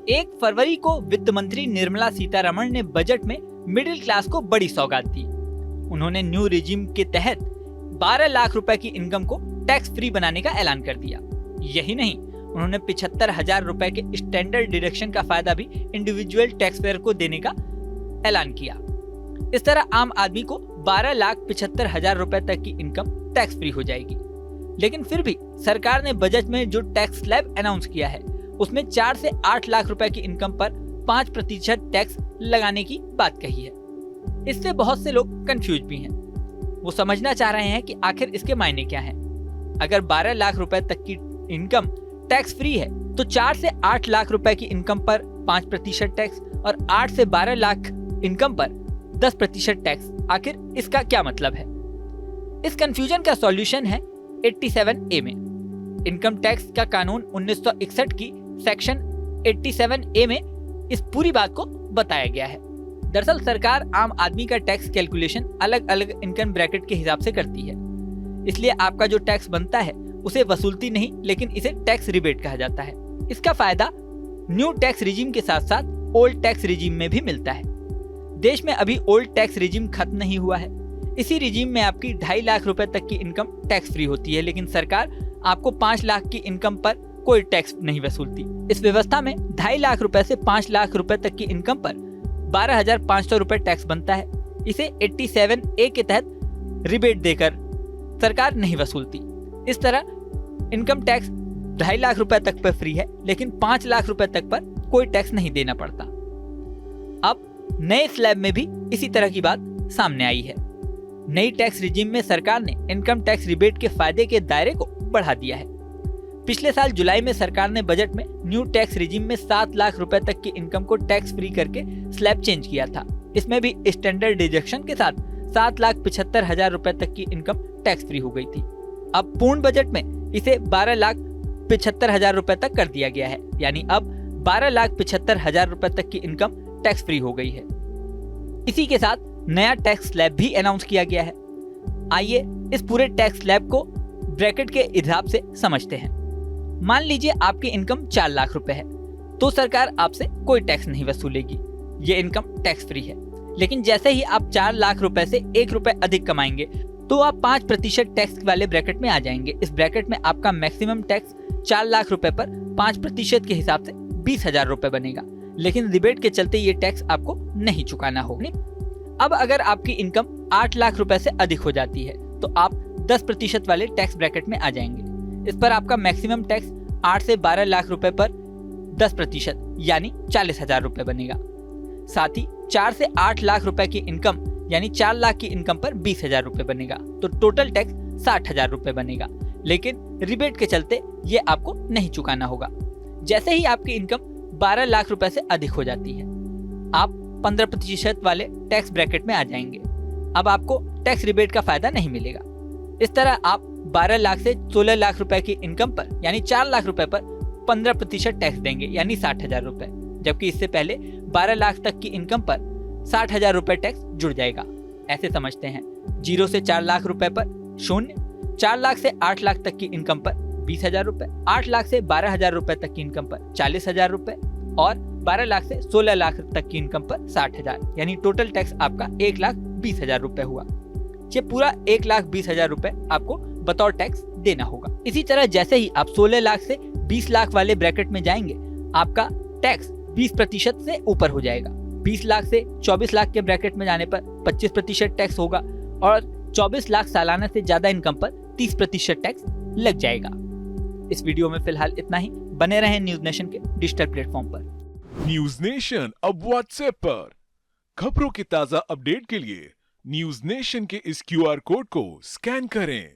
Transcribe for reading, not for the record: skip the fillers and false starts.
1 फरवरी को वित्त मंत्री निर्मला सीतारमण ने बजट में मिडिल क्लास को बड़ी सौगात दी। उन्होंने न्यू रेजिम के तहत 12 लाख रुपए की इनकम को टैक्स फ्री बनाने का ऐलान कर दिया। यही नहीं, उन्होंने 75,000 रुपए के स्टैंडर्ड डिडक्शन का फायदा भी इंडिविजुअल टैक्स पेयर को देने का ऐलान किया। इस तरह आम आदमी को 12,75,000 रुपए तक की इनकम टैक्स फ्री हो जाएगी। लेकिन फिर भी सरकार ने बजट में जो टैक्स स्लैब अनाउंस किया है उसमें 4 से 8 लाख रुपए की इनकम पर 5% टैक्स लगाने की बात कही है। इससे बहुत से लोग कंफ्यूज भी हैं। वो समझना चाह रहे हैं कि आखिर इसके मायने क्या हैं। अगर 12 लाख रुपए तक की इनकम टैक्स फ्री है तो 4 से 8 लाख रुपए की इनकम पर 5% टैक्स और 8 से 12 लाख इनकम पर 10% टैक्स। आखिर इसका क्या मतलब है? इस कंफ्यूजन का सॉल्यूशन है 87A में। इनकम टैक्स का कानून 1961 की सेक्शन 87A में इस पूरी बात को बताया गया है। दरअसल सरकार आम आदमी का टैक्स कैलकुलेशन अलग अलग इनकम ब्रैकेट के हिसाब से करती है, इसलिए आपका जो टैक्स बनता है उसे वसूलती नहीं, लेकिन इसे टैक्स रिबेट कहा जाता है। इसका फायदा न्यू टैक्स रिजीम के साथ साथ ओल्ड टैक्स रिजीम में भी मिलता है। देश में अभी ओल्ड टैक्स रिजीम खत्म नहीं हुआ है। इसी रिजीम में आपकी 2.5 लाख रुपए तक की इनकम टैक्स फ्री होती है, लेकिन सरकार आपको 5 लाख की इनकम पर कोई टैक्स नहीं वसूलती। इस व्यवस्था में 2.5 लाख रुपए से 5 लाख रुपए तक की इनकम पर 12,500 रुपए टैक्स बनता है। इसे 87A के तहत रिबेट देकर सरकार नहीं वसूलती। इस तरह इनकम टैक्स 2.5 लाख रुपए तक पर फ्री है, लेकिन 5 लाख रुपए तक पर कोई टैक्स नहीं देना पड़ता। अब नए स्लैब में भी इसी तरह की बात सामने आई है। नई टैक्स रिजीम में सरकार ने इनकम टैक्स रिबेट के फायदे के दायरे को बढ़ा दिया है। पिछले साल जुलाई में सरकार ने बजट में न्यू टैक्स रिजीम में 7 लाख रुपए तक की इनकम को टैक्स फ्री करके स्लैब चेंज किया था। इसमें भी स्टैंडर्ड डिडक्शन के साथ 7,75,000 रुपए तक की इनकम टैक्स फ्री हो गई थी। अब पूर्ण बजट में इसे 12,75,000 रुपए तक कर दिया गया है, यानी अब 12,75,000 रुपए तक की इनकम टैक्स फ्री हो गई है। इसी के साथ नया टैक्स स्लैब भी अनाउंस किया गया है। आइए इस पूरे टैक्स स्लैब को ब्रैकेट के हिसाब से समझते हैं। मान लीजिए आपकी इनकम 4 लाख रुपए है, तो सरकार आपसे कोई टैक्स नहीं वसूलेगी। ये इनकम टैक्स फ्री है। लेकिन जैसे ही आप 4 लाख रुपए से 1 रुपए अधिक कमाएंगे तो आप 5% टैक्स वाले ब्रैकेट में आ जाएंगे। इस ब्रैकेट में आपका मैक्सिमम टैक्स 4 लाख रुपए पर 5% के हिसाब से 20,000 रुपए बनेगा। लेकिन रिबेट के चलते ये टैक्स आपको नहीं चुकाना होगा। अब अगर आपकी इनकम 8 लाख रुपए से अधिक हो जाती है तो आप 10% वाले टैक्स ब्रैकेट में आ जाएंगे। इस पर आपका मैक्सिमम टैक्स 8 से 12 लाख रुपए पर 10% यानी 40,000 रुपए बनेगा। साथ ही 4 से 8 लाख रुपए की इनकम यानी 4 लाख की इनकम पर 20,000 रुपए बनेगा, तो टोटल टैक्स 60,000 रुपए बनेगा। लेकिन रिबेट के चलते ये आपको नहीं चुकाना होगा। जैसे ही आपकी इनकम 12 लाख रुपए से अधिक हो जाती है, आप 15% वाले टैक्स ब्रैकेट में आ जाएंगे। अब आपको टैक्स रिबेट का फायदा नहीं मिलेगा। इस तरह आप 12 लाख से 16 लाख रुपए की इनकम पर यानी 4 लाख रुपए पर 15% टैक्स देंगे, यानी 60,000 रुपए। जबकि इससे पहले 12 लाख तक की इनकम पर 60,000 रुपए टैक्स जुड़ जाएगा। ऐसे समझते हैं, 0 से 4 लाख रुपए पर 0, 4 लाख से 8 लाख तक की इनकम पर 20,000 रुपए, 8 लाख से 12,000 रुपए तक की इनकम पर 40,000 रुपए और 12 लाख से 16 लाख तक की इनकम पर 60,000, यानी टोटल टैक्स आपका 1,20,000 रुपए हुआ। ये पूरा 1,20,000 रुपए आपको बतौर टैक्स देना होगा। इसी तरह जैसे ही आप 16 लाख से 20 लाख वाले ब्रैकेट में जाएंगे, आपका टैक्स 20% से ऊपर हो जाएगा। 20 लाख से 24 लाख के ब्रैकेट में जाने पर 25% टैक्स होगा और 24 लाख सालाना से ज्यादा इनकम पर 30% टैक्स लग जाएगा। इस वीडियो में फिलहाल इतना ही। बने रहें न्यूज नेशन के डिजिटल प्लेटफॉर्म पर। न्यूज नेशन अब व्हाट्सएप पर। खबरों की ताजा अपडेट के लिए न्यूज नेशन के इस QR कोड को स्कैन करें।